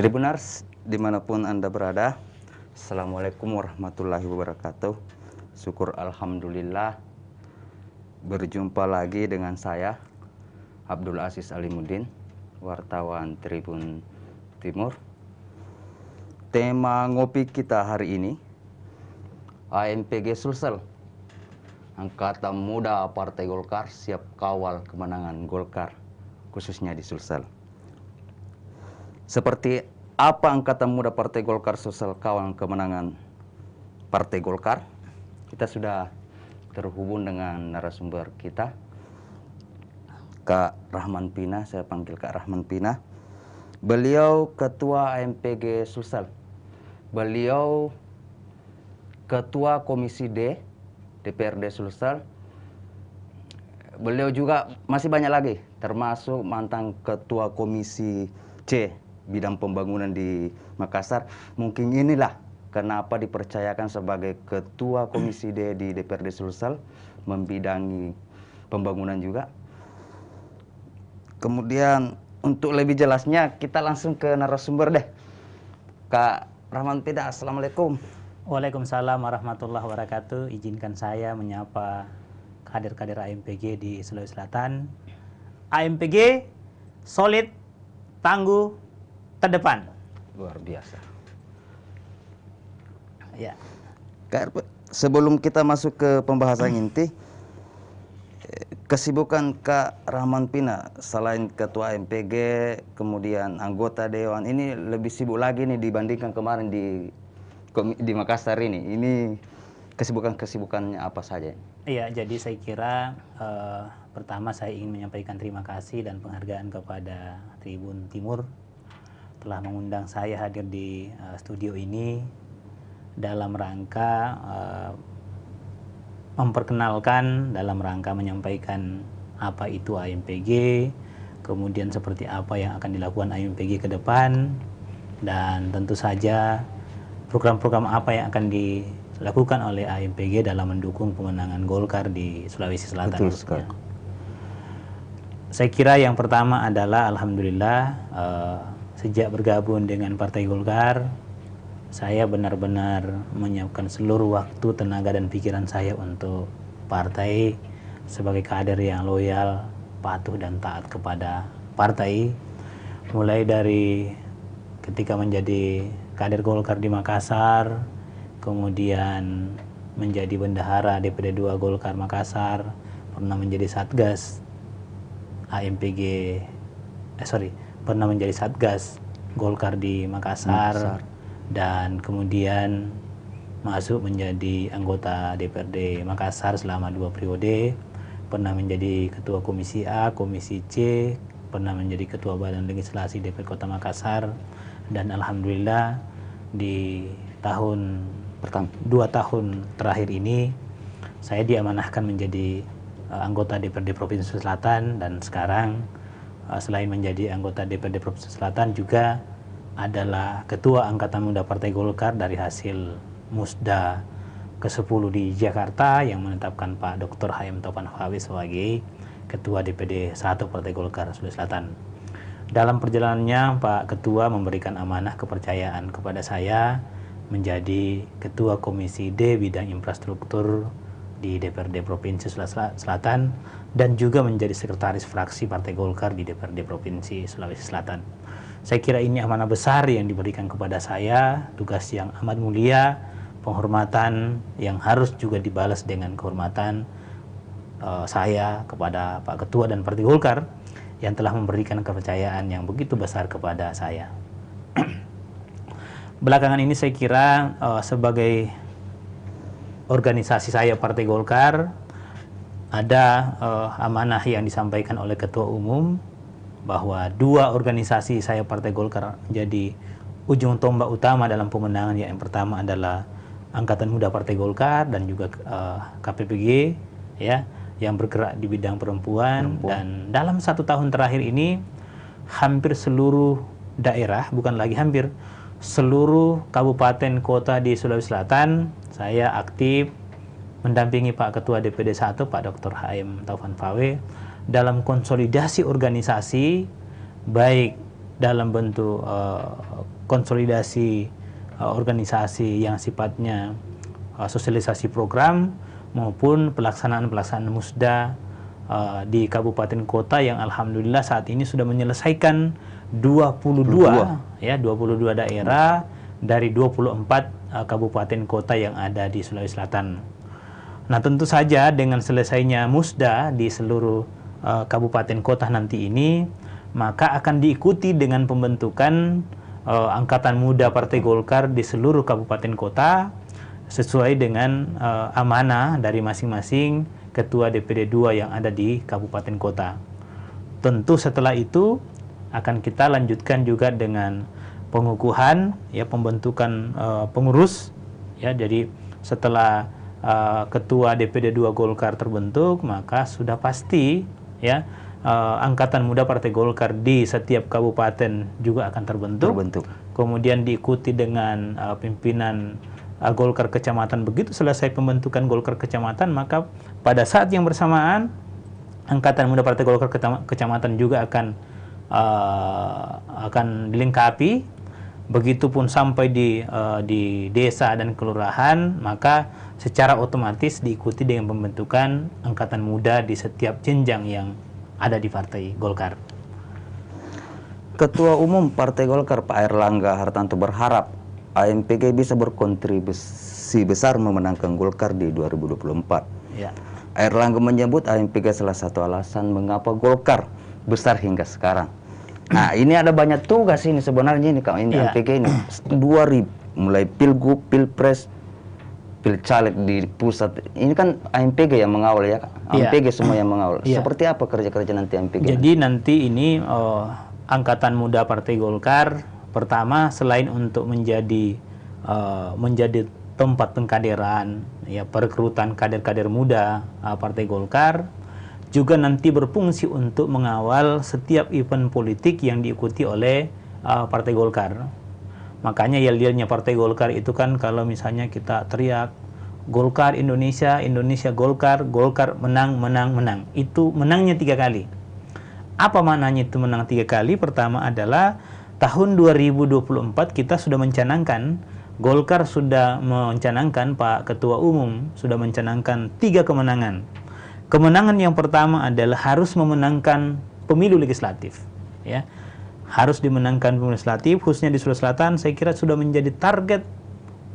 Tribuners, dimanapun Anda berada, Assalamualaikum warahmatullahi wabarakatuh. Syukur Alhamdulillah berjumpa lagi dengan saya, Abdul Aziz Alimuddin, wartawan Tribun Timur. Tema ngopi kita hari ini, AMPG Sulsel, Angkatan Muda Partai Golkar siap kawal kemenangan Golkar, khususnya di Sulsel. Seperti apa Angkatan Muda Partai Golkar Sulsel kawal kemenangan Partai Golkar? Kita sudah terhubung dengan narasumber kita, Kak Rahman Pina. Saya panggil Kak Rahman Pina. Beliau Ketua AMPG Sulsel. Beliau Ketua Komisi D DPRD Sulsel. Beliau juga masih banyak lagi, termasuk mantan Ketua Komisi C bidang pembangunan di Makassar. Mungkin inilah kenapa dipercayakan sebagai Ketua Komisi D di DPRD Sulsel, membidangi pembangunan juga. Kemudian untuk lebih jelasnya kita langsung ke narasumber deh. Kak Rahman Pina, Assalamualaikum. Waalaikumsalam warahmatullahi wabarakatuh. Izinkan saya menyapa kader-kader AMPG di Sulawesi Selatan. AMPG solid, tangguh, terdepan. Luar biasa. Ya. Sebelum kita masuk ke pembahasan inti, kesibukan Kak Rahman Pina selain Ketua AMPG, kemudian anggota Dewan, ini lebih sibuk lagi nih dibandingkan kemarin di Makassar ini. Ini kesibukannya apa saja? Iya, jadi saya kira pertama saya ingin menyampaikan terima kasih dan penghargaan kepada Tribun Timur telah mengundang saya hadir di studio ini dalam rangka memperkenalkan, dalam rangka menyampaikan apa itu AMPG, kemudian seperti apa yang akan dilakukan AMPG ke depan, dan tentu saja program-program apa yang akan dilakukan oleh AMPG dalam mendukung pemenangan Golkar di Sulawesi Selatan. Betul sekali. Saya kira yang pertama adalah alhamdulillah sejak bergabung dengan Partai Golkar, saya benar-benar menyiapkan seluruh waktu, tenaga, dan pikiran saya untuk partai sebagai kader yang loyal, patuh, dan taat kepada partai. Mulai dari ketika menjadi kader Golkar di Makassar, kemudian menjadi bendahara DPD 2 Golkar Makassar, pernah menjadi Satgas pernah menjadi Satgas Golkar di Makassar, dan kemudian masuk menjadi anggota DPRD Makassar selama 2 periode, pernah menjadi Ketua Komisi A, Komisi C, pernah menjadi Ketua Badan Legislasi DPRD Kota Makassar, dan alhamdulillah di 2 tahun terakhir ini saya diamanahkan menjadi anggota DPRD Provinsi Selatan, dan sekarang selain menjadi anggota DPRD Provinsi Selatan juga adalah Ketua Angkatan Muda Partai Golkar dari hasil Musda ke-10 di Jakarta yang menetapkan Pak Dr. H.M. Taufan Fawe sebagai Ketua DPD 1 Partai Golkar Sulawesi Selatan. Dalam perjalanannya Pak Ketua memberikan amanah kepercayaan kepada saya menjadi Ketua Komisi D bidang infrastruktur di DPRD Provinsi Sulawesi Selatan, dan juga menjadi sekretaris fraksi Partai Golkar di DPRD Provinsi Sulawesi Selatan. Saya kira ini amanah besar yang diberikan kepada saya, tugas yang amat mulia, penghormatan yang harus juga dibalas dengan kehormatan saya kepada Pak Ketua dan Partai Golkar yang telah memberikan kepercayaan yang begitu besar kepada saya. Belakangan ini saya kira sebagai organisasi saya Partai Golkar ada amanah yang disampaikan oleh Ketua Umum bahwa 2 organisasi saya Partai Golkar menjadi ujung tombak utama dalam pemenangan. Yang pertama adalah Angkatan Muda Partai Golkar dan juga KPPG ya, yang bergerak di bidang perempuan. Dan dalam 1 tahun terakhir ini hampir seluruh daerah, bukan lagi hampir, seluruh kabupaten kota di Sulawesi Selatan saya aktif mendampingi Pak Ketua DPD 1 Pak Dr. H.M. Taufan Fawe dalam konsolidasi organisasi, baik dalam bentuk konsolidasi organisasi yang sifatnya sosialisasi program maupun pelaksanaan musda di kabupaten kota yang alhamdulillah saat ini sudah menyelesaikan 22 daerah dari 24 kabupaten kota yang ada di Sulawesi Selatan. Nah, tentu saja dengan selesainya musda di seluruh kabupaten kota nanti ini, maka akan diikuti dengan pembentukan angkatan muda Partai Golkar di seluruh kabupaten kota sesuai dengan amanah dari masing-masing ketua DPD 2 yang ada di kabupaten kota. Tentu setelah itu akan kita lanjutkan juga dengan pengukuhan, ya, pembentukan pengurus, ya. Jadi setelah ketua DPD 2 Golkar terbentuk, maka sudah pasti, ya, angkatan muda Partai Golkar di setiap kabupaten juga akan terbentuk. Kemudian diikuti dengan pimpinan Golkar kecamatan. Begitu selesai pembentukan Golkar kecamatan, maka pada saat yang bersamaan angkatan muda Partai Golkar kecamatan juga akan dilengkapi. Begitupun sampai di desa dan kelurahan, maka secara otomatis diikuti dengan pembentukan angkatan muda di setiap jenjang yang ada di Partai Golkar. Ketua Umum Partai Golkar Pak Airlangga Hartarto berharap AMPG bisa berkontribusi besar memenangkan Golkar di 2024. Ya. Airlangga menyebut AMPG salah satu alasan mengapa Golkar besar hingga sekarang. Nah, ini ada banyak tugas ini sebenarnya ini AMPG ini. 2000 mulai Pilgub, Pilpres, Pilcaleg di pusat. Ini kan AMPG yang mengawal, ya. AMPG semua yang mengawal. Seperti apa kerja-kerja nanti AMPG? Jadi nanti ini angkatan muda Partai Golkar pertama, selain untuk menjadi tempat pengkaderan, ya, perekrutan kader-kader muda Partai Golkar, juga nanti berfungsi untuk mengawal setiap event politik yang diikuti oleh Partai Golkar. Makanya yel-yelnya Partai Golkar itu kan kalau misalnya kita teriak Golkar Indonesia, Indonesia Golkar, Golkar menang, menang, menang. Itu menangnya 3 kali. Apa maknanya itu menang 3 kali? Pertama adalah tahun 2024 kita sudah mencanangkan, Golkar sudah mencanangkan, Pak Ketua Umum sudah mencanangkan 3 kemenangan. Kemenangan yang pertama adalah harus memenangkan pemilu legislatif, ya. Harus dimenangkan pemilu legislatif, khususnya di Sulawesi Selatan, saya kira sudah menjadi target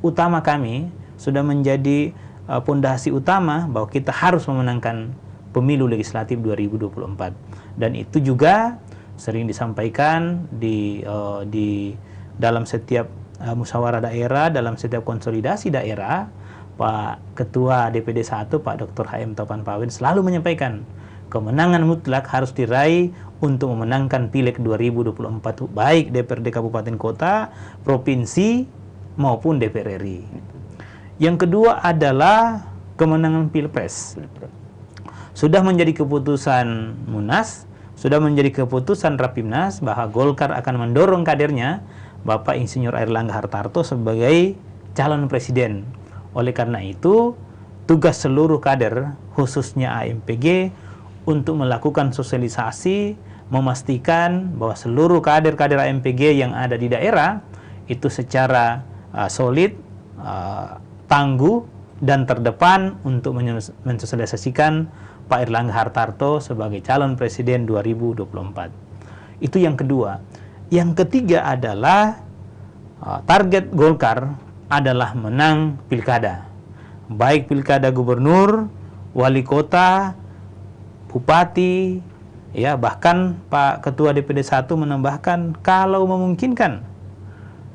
utama kami, sudah menjadi pondasi utama bahwa kita harus memenangkan pemilu legislatif 2024. Dan itu juga sering disampaikan di dalam setiap musyawarah daerah, dalam setiap konsolidasi daerah. Pak Ketua DPD 1 Pak Dr. HM Topan Pawin selalu menyampaikan kemenangan mutlak harus diraih untuk memenangkan Pileg 2024, baik DPRD Kabupaten Kota, Provinsi maupun DPR RI. Yang kedua adalah kemenangan Pilpres. Sudah menjadi keputusan Munas, sudah menjadi keputusan Rapimnas bahwa Golkar akan mendorong kadernya Bapak Insinyur Airlangga Hartarto sebagai calon presiden. Oleh karena itu, tugas seluruh kader, khususnya AMPG, untuk melakukan sosialisasi, memastikan bahwa seluruh kader-kader AMPG yang ada di daerah itu secara solid, tangguh, dan terdepan untuk mensosialisasikan Pak Airlangga Hartarto sebagai calon presiden 2024. Itu yang kedua. Yang ketiga adalah target Golkar adalah menang pilkada. Baik pilkada gubernur, wali kota, bupati, ya, bahkan Pak Ketua DPD 1 menambahkan kalau memungkinkan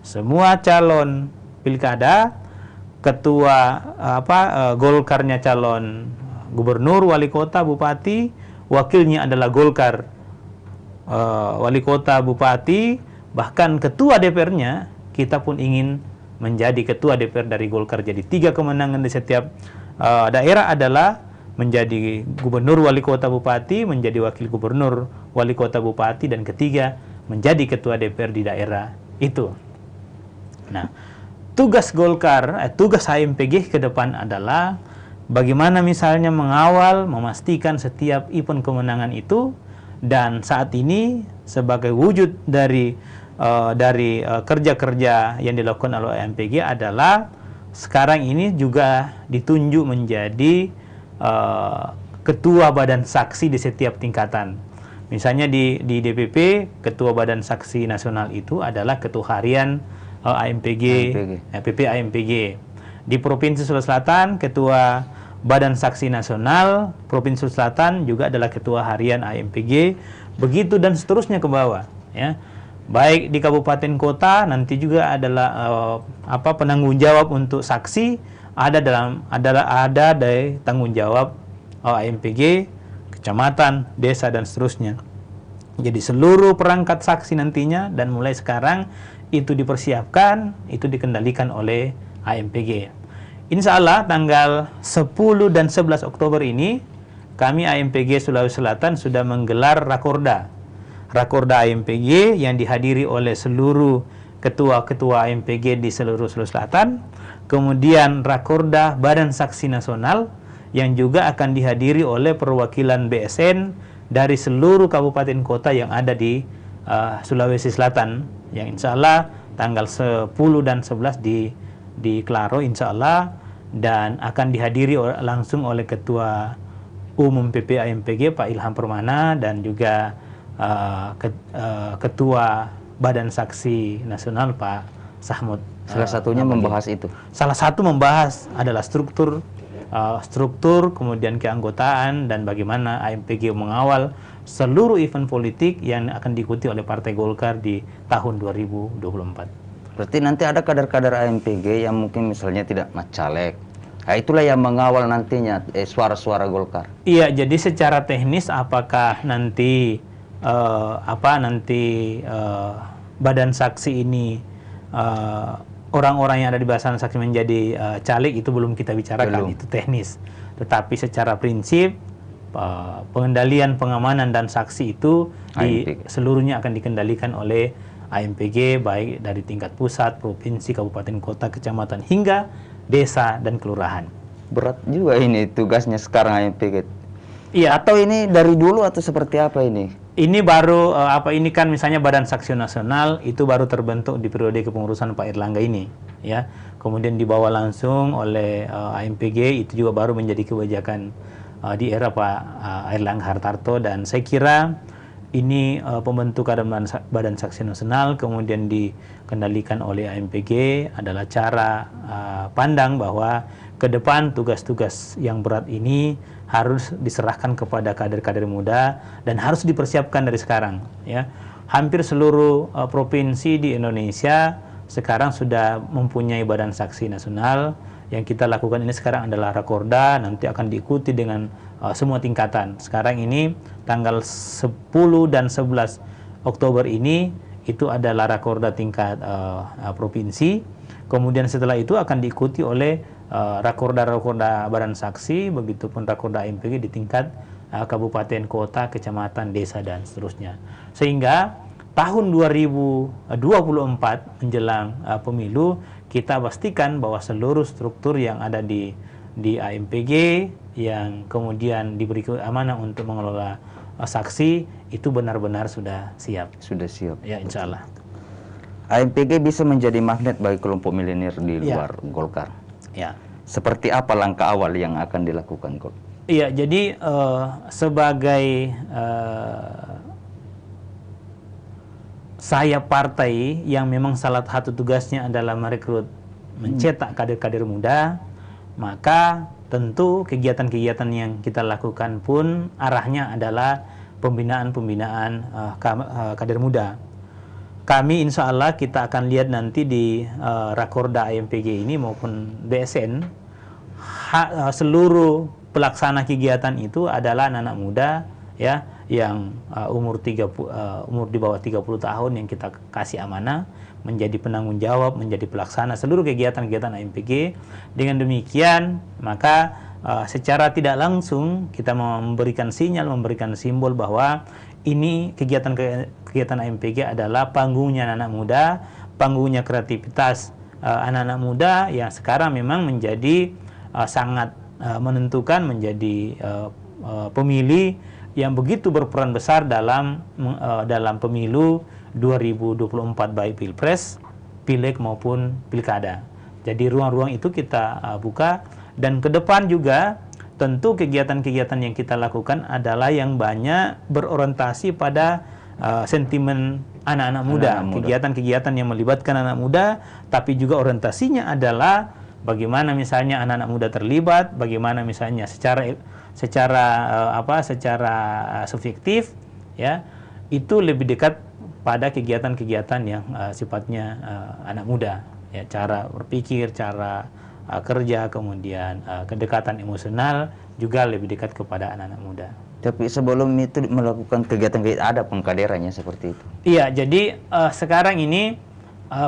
semua calon pilkada, ketua Golkarnya calon gubernur, wali kota, bupati, wakilnya adalah Golkar, wali kota, bupati, bahkan ketua DPR-nya kita pun ingin menjadi ketua DPR dari Golkar. Jadi 3 kemenangan di setiap daerah adalah menjadi gubernur, wali kota, bupati, menjadi wakil gubernur, wali kota, bupati, dan ketiga menjadi ketua DPR di daerah itu. Nah, tugas Golkar, tugas HMPG ke depan adalah bagaimana misalnya mengawal, memastikan setiap event kemenangan itu, dan saat ini sebagai wujud dari dari kerja-kerja yang dilakukan oleh AMPG adalah sekarang ini juga ditunjuk menjadi ketua badan saksi di setiap tingkatan. Misalnya di DPP, ketua badan saksi nasional itu adalah ketua harian AMPG, PP AMPG. Di Provinsi Sulawesi Selatan, ketua badan saksi nasional Provinsi Sulawesi Selatan juga adalah ketua harian AMPG, begitu dan seterusnya ke bawah, ya. Baik di kabupaten kota nanti juga adalah penanggung jawab untuk saksi ada dari tanggung jawab AMPG, kecamatan, desa dan seterusnya. Jadi seluruh perangkat saksi nantinya dan mulai sekarang itu dipersiapkan, itu dikendalikan oleh AMPG. Insya Allah tanggal 10 dan 11 Oktober ini kami AMPG Sulawesi Selatan sudah menggelar Rakorda AMPG yang dihadiri oleh seluruh ketua-ketua AMPG di seluruh Sulawesi Selatan. Kemudian Rakorda Badan Saksi Nasional yang juga akan dihadiri oleh perwakilan BSN dari seluruh kabupaten kota yang ada di Sulawesi Selatan, yang insya Allah tanggal 10 dan 11 di Klaro insya Allah, dan akan dihadiri langsung oleh Ketua Umum PP AMPG Pak Ilham Permana dan juga Ketua Badan Saksi Nasional Pak Sahmud. Salah satunya membahas itu. Salah satu membahas adalah struktur, kemudian keanggotaan dan bagaimana AMPG mengawal seluruh event politik yang akan diikuti oleh Partai Golkar di tahun 2024. Berarti nanti ada kader-kader AMPG yang mungkin misalnya tidak caleg. Nah, itulah yang mengawal nantinya suara-suara Golkar. Iya, jadi secara teknis apakah nanti badan saksi ini orang-orang yang ada di badan saksi menjadi caleg itu belum kita bicarakan, itu teknis. Tetapi secara prinsip pengendalian, pengamanan dan saksi itu seluruhnya akan dikendalikan oleh AMPG, baik dari tingkat pusat, provinsi, kabupaten, kota, kecamatan hingga desa dan kelurahan. Berat juga ini tugasnya sekarang AMPG. Iya. Atau ini dari dulu atau seperti apa ini? Ini baru ini kan misalnya Badan Saksi Nasional itu baru terbentuk di periode kepengurusan Pak Erlangga ini, ya. Kemudian dibawa langsung oleh AMPG, itu juga baru menjadi kebijakan di era Pak Erlangga Hartarto, dan saya kira ini pembentukan Badan Saksi Nasional kemudian dikendalikan oleh AMPG adalah cara pandang bahwa ke depan tugas-tugas yang berat ini harus diserahkan kepada kader-kader muda dan harus dipersiapkan dari sekarang, ya. Hampir seluruh provinsi di Indonesia sekarang sudah mempunyai Badan Saksi Nasional. Yang kita lakukan ini sekarang adalah Rakorda, nanti akan diikuti dengan semua tingkatan. Sekarang ini tanggal 10 dan 11 Oktober ini itu adalah Rakorda tingkat provinsi. Kemudian setelah itu akan diikuti oleh Rakorda Badan Saksi, begitupun Rakorda AMPG di tingkat kabupaten, kota, kecamatan, desa dan seterusnya. Sehingga tahun 2024 menjelang pemilu kita pastikan bahwa seluruh struktur yang ada di AMPG yang kemudian diberi amanah untuk mengelola saksi itu benar-benar sudah siap. Sudah siap. Ya, insya Allah. AMPG bisa menjadi magnet bagi kelompok milenial di luar Golkar. Ya. Seperti apa langkah awal yang akan dilakukan, Kok? Iya, jadi sebagai sayap partai yang memang salah satu tugasnya adalah merekrut, mencetak kader-kader muda, maka tentu kegiatan-kegiatan yang kita lakukan pun arahnya adalah pembinaan kader muda. Kami insya Allah kita akan lihat nanti di Rakorda AMPG ini maupun BSN, seluruh pelaksana kegiatan itu adalah anak-anak muda, ya, yang umur di bawah 30 tahun yang kita kasih amanah menjadi penanggung jawab, menjadi pelaksana seluruh kegiatan-kegiatan AMPG. Dengan demikian maka secara tidak langsung kita memberikan sinyal, memberikan simbol bahwa ini kegiatan AMPG adalah panggungnya anak-anak muda, panggungnya kreativitas anak-anak muda yang sekarang memang menjadi sangat menentukan, menjadi pemilih yang begitu berperan besar dalam pemilu 2024 baik Pilpres, Pileg maupun Pilkada. Jadi ruang-ruang itu kita buka, dan ke depan juga tentu kegiatan-kegiatan yang kita lakukan adalah yang banyak berorientasi pada sentimen anak-anak muda. Kegiatan-kegiatan yang melibatkan anak muda, tapi juga orientasinya adalah bagaimana misalnya anak-anak muda terlibat, bagaimana misalnya secara subjektif, ya, itu lebih dekat pada kegiatan-kegiatan yang sifatnya anak muda, ya, cara berpikir, cara kerja, kemudian kedekatan emosional juga lebih dekat kepada anak-anak muda. Tapi sebelum itu melakukan kegiatan-kegiatan ada pengkaderannya seperti itu? Iya, jadi sekarang ini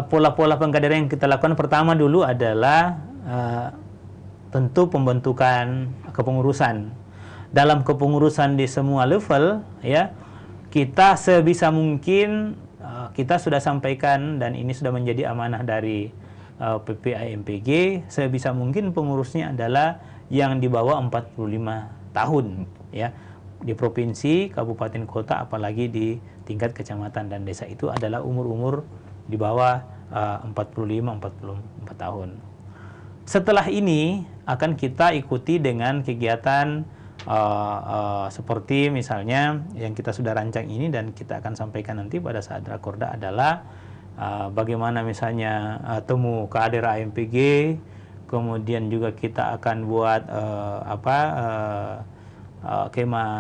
pola-pola pengkaderan yang kita lakukan pertama dulu adalah tentu pembentukan kepengurusan. Dalam kepengurusan di semua level, ya, kita sebisa mungkin kita sudah sampaikan, dan ini sudah menjadi amanah dari PPAMPG, sebisa mungkin pengurusnya adalah yang di bawah 45 tahun, ya, di provinsi, kabupaten, kota, apalagi di tingkat kecamatan dan desa itu adalah umur-umur di bawah 45-44 tahun. Setelah ini akan kita ikuti dengan kegiatan seperti misalnya yang kita sudah rancang ini dan kita akan sampaikan nanti pada saat Rakorda adalah bagaimana misalnya temu kader AMPG, kemudian juga kita akan buat kemah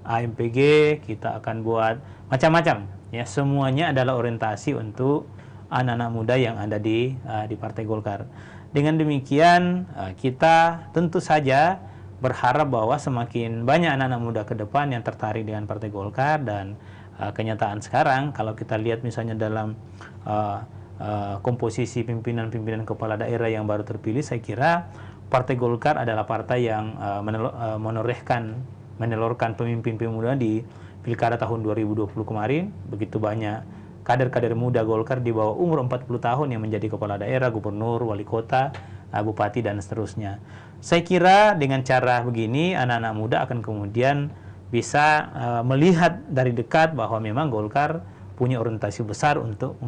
AMPG, kita akan buat macam-macam, ya, semuanya adalah orientasi untuk anak-anak muda yang ada di Partai Golkar. Dengan demikian kita tentu saja berharap bahwa semakin banyak anak-anak muda ke depan yang tertarik dengan Partai Golkar, dan kenyataan sekarang kalau kita lihat misalnya dalam komposisi pimpinan-pimpinan kepala daerah yang baru terpilih, saya kira Partai Golkar adalah partai yang menelurkan pemimpin muda di Pilkada tahun 2020 kemarin. Begitu banyak kader-kader muda Golkar di bawah umur 40 tahun yang menjadi kepala daerah, gubernur, wali kota, bupati, dan seterusnya. Saya kira dengan cara begini anak-anak muda akan kemudian bisa melihat dari dekat bahwa memang Golkar punya orientasi besar untuk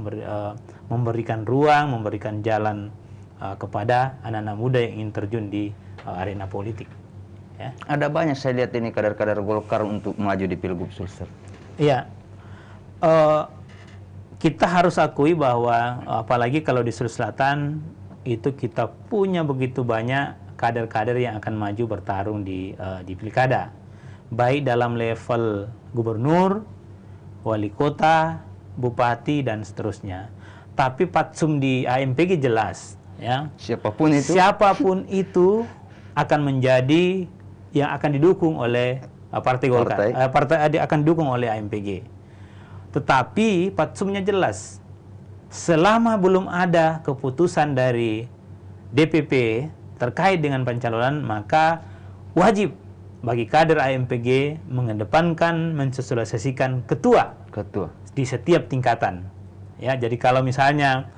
memberikan ruang, memberikan jalan kepada anak-anak muda yang ingin terjun di arena politik. Ya. Ada banyak saya lihat ini kader-kader Golkar untuk maju di Pilgub Sulsel. Iya, kita harus akui bahwa apalagi kalau di Sulawesi Selatan itu kita punya begitu banyak kader-kader yang akan maju bertarung di Pilkada, baik dalam level gubernur, wali kota, bupati, dan seterusnya. Tapi patsum di AMPG jelas, ya. Siapapun itu akan menjadi yang akan didukung oleh Partai Golkar, akan didukung oleh AMPG. Tetapi patsumnya jelas, selama belum ada keputusan dari DPP terkait dengan pencalonan, maka wajib bagi kader AMPG mengedepankan, mensosialisasikan ketua di setiap tingkatan. Ya, jadi kalau misalnya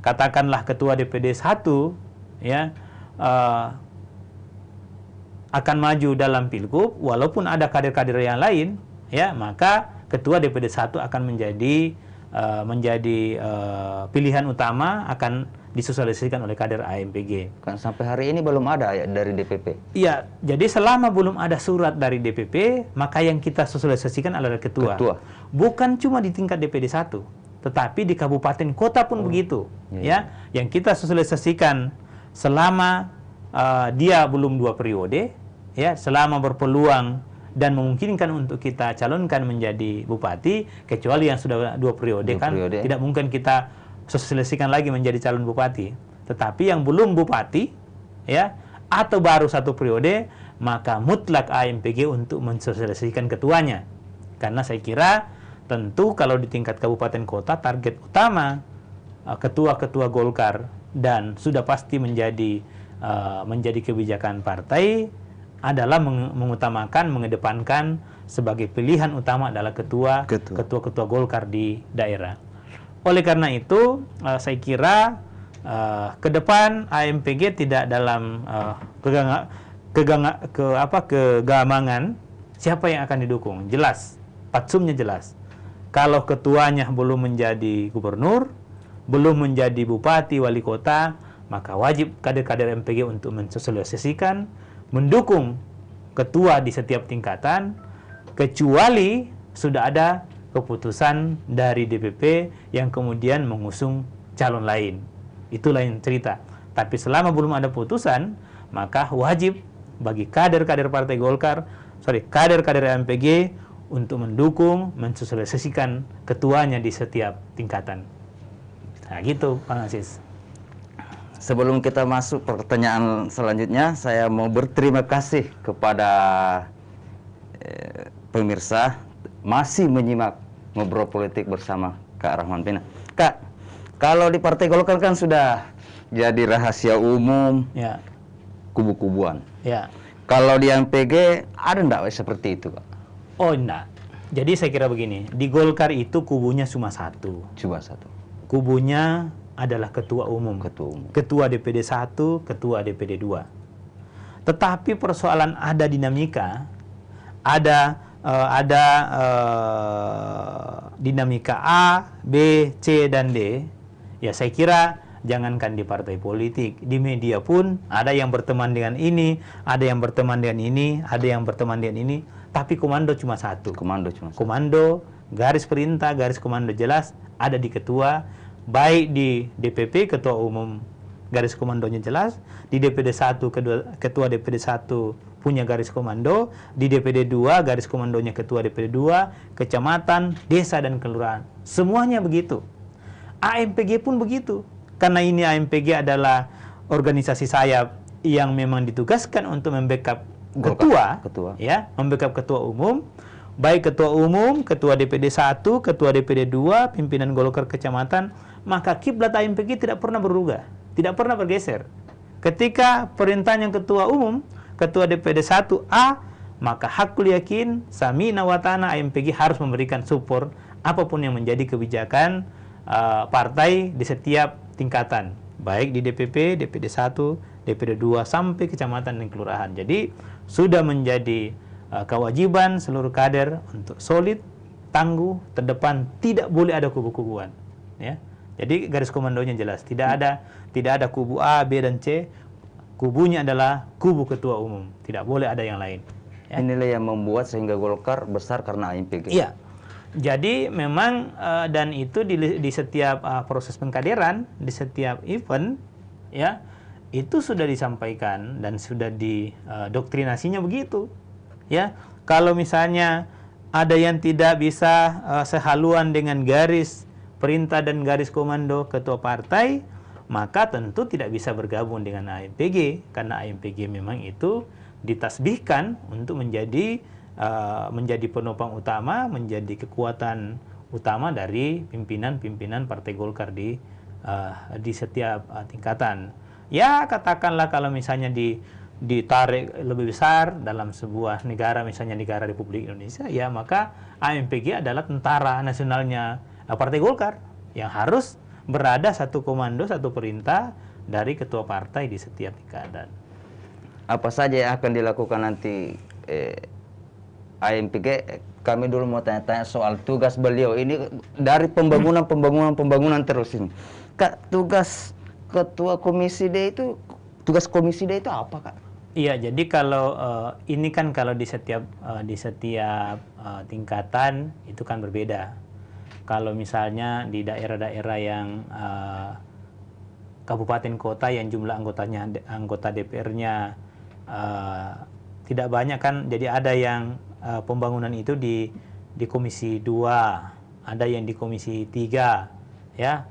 katakanlah ketua DPD 1, ya, akan maju dalam Pilgub, walaupun ada kader-kader yang lain, ya, maka ketua DPD 1 akan menjadi pilihan utama, akan disosialisasikan oleh kader AMPG. Kan sampai hari ini belum ada ya dari DPP. Iya, jadi selama belum ada surat dari DPP, maka yang kita sosialisasikan adalah ketua. Bukan cuma di tingkat DPD 1, tetapi di kabupaten kota pun begitu. Ya, yang kita sosialisasikan selama dia belum 2 periode, ya, selama berpeluang dan memungkinkan untuk kita calonkan menjadi bupati, kecuali yang sudah 2 periode kan tidak mungkin kita sosialisasikan lagi menjadi calon bupati. Tetapi yang belum bupati, ya, atau baru 1 periode, maka mutlak AMPG untuk mensosialisasikan ketuanya. Karena saya kira tentu kalau di tingkat kabupaten kota target utama ketua-ketua Golkar dan sudah pasti menjadi kebijakan partai adalah mengutamakan, mengedepankan sebagai pilihan utama adalah ketua-ketua Golkar di daerah. Oleh karena itu, saya kira ke depan AMPG tidak dalam kegamangan siapa yang akan didukung? Jelas, patsumnya jelas. Kalau ketuanya belum menjadi gubernur, belum menjadi bupati, wali kota, maka wajib kader-kader MPG untuk mensosialisasikan, mendukung ketua di setiap tingkatan, kecuali sudah ada keputusan dari DPP yang kemudian mengusung calon lain. Itu lain cerita. Tapi selama belum ada putusan, maka wajib bagi kader-kader Partai Golkar, kader-kader MPG untuk mendukung, mensosialisasikan ketuanya di setiap tingkatan. Nah gitu, Bang Aziz. Sebelum kita masuk pertanyaan selanjutnya, saya mau berterima kasih kepada pemirsa masih menyimak Ngobrol Politik bersama Kak Rahman Pina. Kak, kalau di Partai Golkar kan sudah jadi rahasia umum, Ya. kubu-kubuan. Ya. Kalau di MPG ada enggak seperti itu, Kak? Oh, enggak. Jadi saya kira begini, di Golkar itu kubunya cuma satu. Coba satu. Kubunya adalah ketua umum. Ketua umum. Ketua DPD 1, ketua DPD 2. Tetapi persoalan ada dinamika, ada dinamika A, B, C, dan D. Ya saya kira jangankan di partai politik, di media pun ada yang berteman dengan ini, ada yang berteman dengan ini, ada yang berteman dengan ini. Tapi komando cuma satu. Komando cuma satu. Komando, garis perintah, garis komando jelas ada di ketua, baik di DPP ketua umum garis komandonya jelas, di DPD 1 ketua DPD 1 punya garis komando, di DPD 2 garis komandonya ketua DPD 2, kecamatan, desa dan kelurahan. Semuanya begitu. AMPG pun begitu. Karena ini AMPG adalah organisasi sayap yang memang ditugaskan untuk membackup ketua, ya, membackup ketua umum, baik ketua umum, ketua DPD 1, ketua DPD 2, pimpinan Golkar kecamatan, maka kiblat AMPG tidak pernah berubah, tidak pernah bergeser. Ketika perintahnya ketua umum, ketua DPD 1A, maka hakul yakin, samina wa ta'ana, AMPG harus memberikan support apapun yang menjadi kebijakan partai di setiap tingkatan, baik di DPP, DPD 1, DPD 2, sampai kecamatan dan kelurahan. Jadi sudah menjadi kewajiban seluruh kader untuk solid, tangguh, terdepan, tidak boleh ada kubu-kubuan, ya. Jadi garis komandonya jelas, tidak ada kubu A, B dan C. Kubunya adalah kubu ketua umum, tidak boleh ada yang lain. Ya. Inilah yang membuat sehingga Golkar besar karena AMPG. Iya. Jadi memang dan itu di setiap proses pengkaderan, di setiap event, ya, itu sudah disampaikan dan sudah didoktrinasinya begitu. Ya, kalau misalnya ada yang tidak bisa sehaluan dengan garis perintah dan garis komando ketua partai, maka tentu tidak bisa bergabung dengan AMPG, karena AMPG memang itu ditasbihkan untuk menjadi penopang utama, menjadi kekuatan utama dari pimpinan-pimpinan Partai Golkar di setiap tingkatan. Ya, katakanlah kalau misalnya ditarik lebih besar dalam sebuah negara, misalnya negara Republik Indonesia, ya maka AMPG adalah tentara nasionalnya Partai Golkar yang harus berada satu komando, satu perintah dari ketua partai di setiap tingkatan. Apa saja yang akan dilakukan nanti AMPG? Kami dulu mau tanya-tanya soal tugas beliau ini dari pembangunan terus ini. Kak, tugas ketua komisi D itu, tugas komisi D itu apa, Kak? Iya, jadi kalau ini kan kalau di setiap tingkatan itu kan berbeda. Kalau misalnya di daerah-daerah yang kabupaten kota yang jumlah anggota DPR-nya tidak banyak kan, jadi ada yang pembangunan itu di komisi 2, ada yang di komisi 3, ya.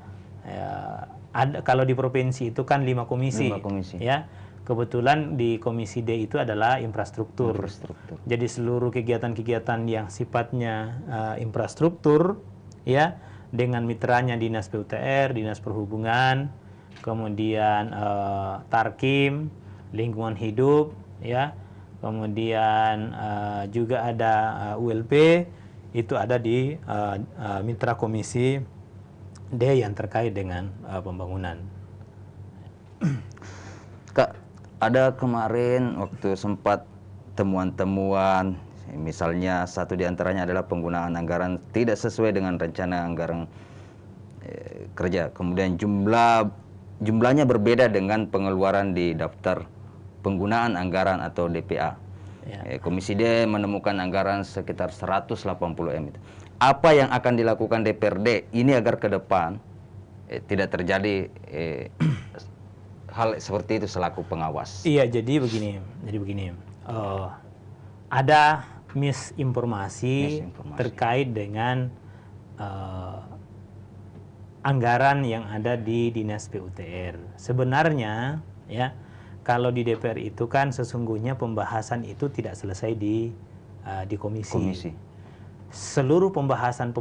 Ada, kalau di provinsi itu kan 5 komisi. Ya. Kebetulan di komisi D itu adalah infrastruktur. Jadi seluruh kegiatan-kegiatan yang sifatnya infrastruktur, ya, dengan mitranya Dinas PUTR, Dinas Perhubungan, kemudian Tarkim, lingkungan hidup, ya, kemudian juga ada ULP, itu ada di mitra komisi D yang terkait dengan pembangunan. Kak, ada kemarin waktu sempat temuan-temuan Misalnya satu di antaranya adalah penggunaan anggaran tidak sesuai dengan rencana anggaran kerja. Kemudian jumlahnya berbeda dengan pengeluaran di daftar penggunaan anggaran atau DPA. Komisi D menemukan anggaran sekitar 180 M. Apa yang akan dilakukan DPRD ini agar ke depan tidak terjadi hal seperti itu selaku pengawas? Iya, jadi begini. Ada misinformasi terkait dengan anggaran yang ada di Dinas PUTR. Sebenarnya ya, kalau di DPR itu kan sesungguhnya pembahasan itu tidak selesai di komisi. Seluruh pembahasan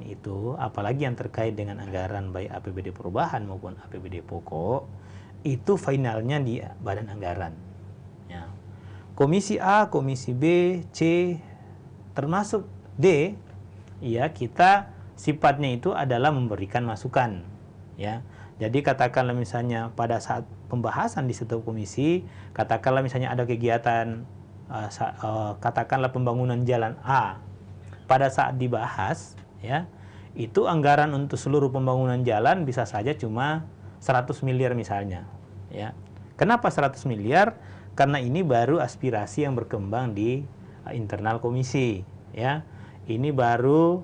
itu, apalagi yang terkait dengan anggaran baik APBD perubahan maupun APBD pokok, itu finalnya di Badan Anggaran. Ya. Komisi A, Komisi B, C, termasuk D, ya kita sifatnya itu adalah memberikan masukan. Ya. Jadi katakanlah misalnya pada saat pembahasan di setiap komisi, katakanlah misalnya ada kegiatan, katakanlah pembangunan jalan A, pada saat dibahas, ya itu anggaran untuk seluruh pembangunan jalan bisa saja cuma 100 miliar misalnya. Ya. Kenapa 100 miliar? Karena ini baru aspirasi yang berkembang di internal komisi. Ya. Ini baru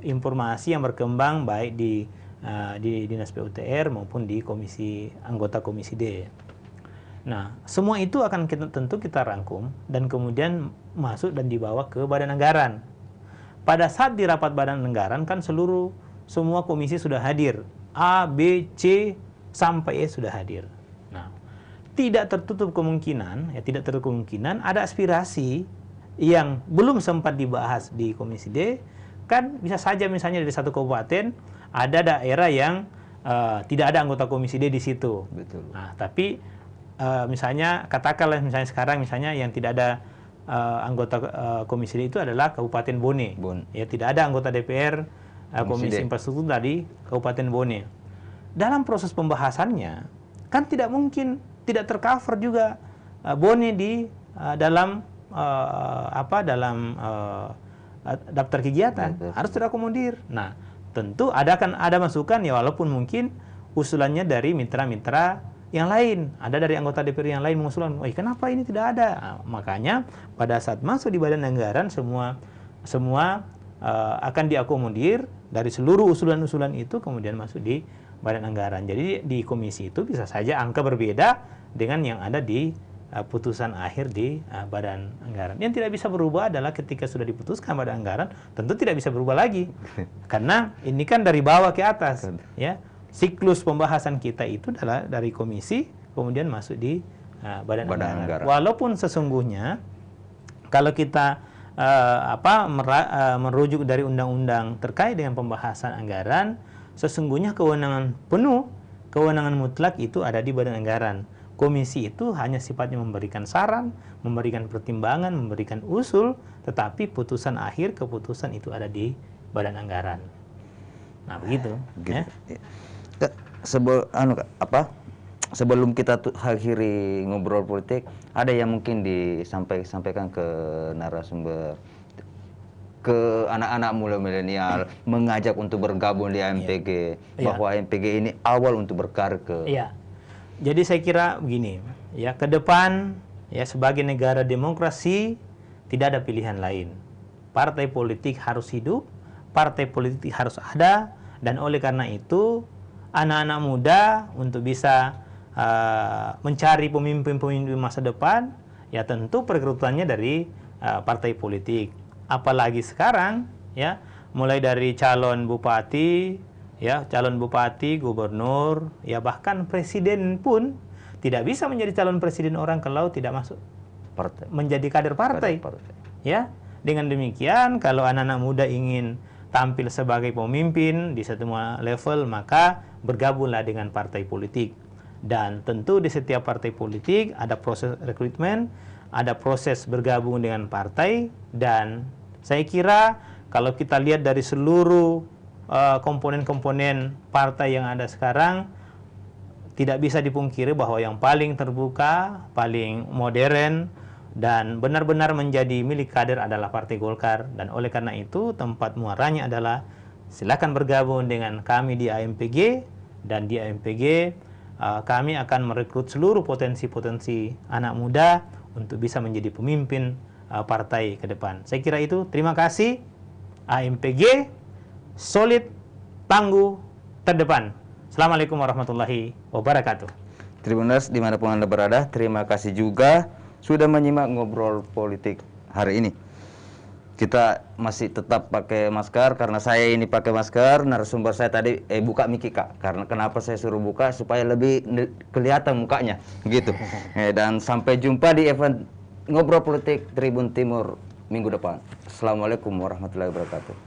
informasi yang berkembang baik di Dinas PUTR maupun di anggota komisi D. Nah, semua itu akan tentu kita rangkum dan kemudian masuk dan dibawa ke Badan Anggaran. Pada saat di rapat Badan Anggaran kan semua komisi sudah hadir. A, B, C, sampai E sudah hadir. Nah, tidak tertutup kemungkinan ada aspirasi yang belum sempat dibahas di komisi D. Kan bisa saja misalnya dari satu kabupaten ada daerah yang tidak ada anggota komisi D di situ. Betul. Nah, tapi misalnya katakanlah misalnya sekarang yang tidak ada anggota komisi D itu adalah Kabupaten Bone. Ya, tidak ada anggota DPR Komisi Infrastruktur dari Kabupaten Bone. Dalam proses pembahasannya kan tidak mungkin tidak tercover juga Bone di dalam daftar kegiatan. Harus terakomodir. Nah, tentu ada masukan ya, walaupun mungkin usulannya dari mitra-mitra yang lain, ada dari anggota DPR yang lain mengusulkan, kenapa ini tidak ada? Nah, makanya pada saat masuk di Badan Anggaran semua akan diakomodir dari seluruh usulan-usulan itu kemudian masuk di Badan Anggaran. Jadi di komisi itu bisa saja angka berbeda dengan yang ada di putusan akhir di Badan Anggaran. Yang tidak bisa berubah adalah ketika sudah diputuskan Badan Anggaran, tentu tidak bisa berubah lagi. Karena ini kan dari bawah ke atas, ya. Siklus pembahasan kita itu adalah dari komisi kemudian masuk di Badan Anggaran. Walaupun sesungguhnya kalau kita merujuk dari undang-undang terkait dengan pembahasan anggaran, sesungguhnya kewenangan penuh, kewenangan mutlak itu ada di Badan Anggaran. Komisi itu hanya sifatnya memberikan saran, memberikan pertimbangan, memberikan usul, tetapi putusan akhir, keputusan itu ada di Badan Anggaran. Nah, begitu. Ya. Sebelum kita akhiri ngobrol politik, ada yang mungkin disampaikan ke narasumber, ke anak-anak muda milenial, mengajak untuk bergabung di AMPG, bahwa AMPG ini awal untuk berkarir ke. Iya. Jadi saya kira begini, ya, ke depan ya sebagai negara demokrasi tidak ada pilihan lain. Partai politik harus hidup, partai politik harus ada, dan oleh karena itu anak-anak muda untuk bisa mencari pemimpin-pemimpin masa depan, ya tentu perekrutannya dari partai politik. Apalagi sekarang, ya, mulai dari calon bupati, ya, calon bupati, gubernur, ya bahkan presiden pun tidak bisa menjadi calon presiden orang kalau tidak masuk menjadi kader partai. Ya, dengan demikian kalau anak-anak muda ingin tampil sebagai pemimpin di semua level, maka bergabunglah dengan partai politik. Dan tentu di setiap partai politik ada proses rekrutmen, ada proses bergabung dengan partai, dan saya kira kalau kita lihat dari seluruh komponen-komponen partai yang ada sekarang, tidak bisa dipungkiri bahwa yang paling terbuka, paling modern, dan benar-benar menjadi milik kader adalah Partai Golkar. Dan oleh karena itu tempat muaranya adalah silakan bergabung dengan kami di AMPG, dan di AMPG kami akan merekrut seluruh potensi-potensi anak muda untuk bisa menjadi pemimpin partai ke depan. Saya kira itu. Terima kasih. AMPG solid, tangguh, terdepan. Assalamualaikum warahmatullahi wabarakatuh. Tribuners dimanapun Anda berada, terima kasih juga sudah menyimak ngobrol politik hari ini. Kita masih tetap pakai masker karena saya ini pakai masker. Narasumber saya tadi buka mic Kak. Karena kenapa saya suruh buka supaya lebih kelihatan mukanya gitu. Dan sampai jumpa di event ngobrol politik Tribun Timur minggu depan. Assalamualaikum warahmatullahi wabarakatuh.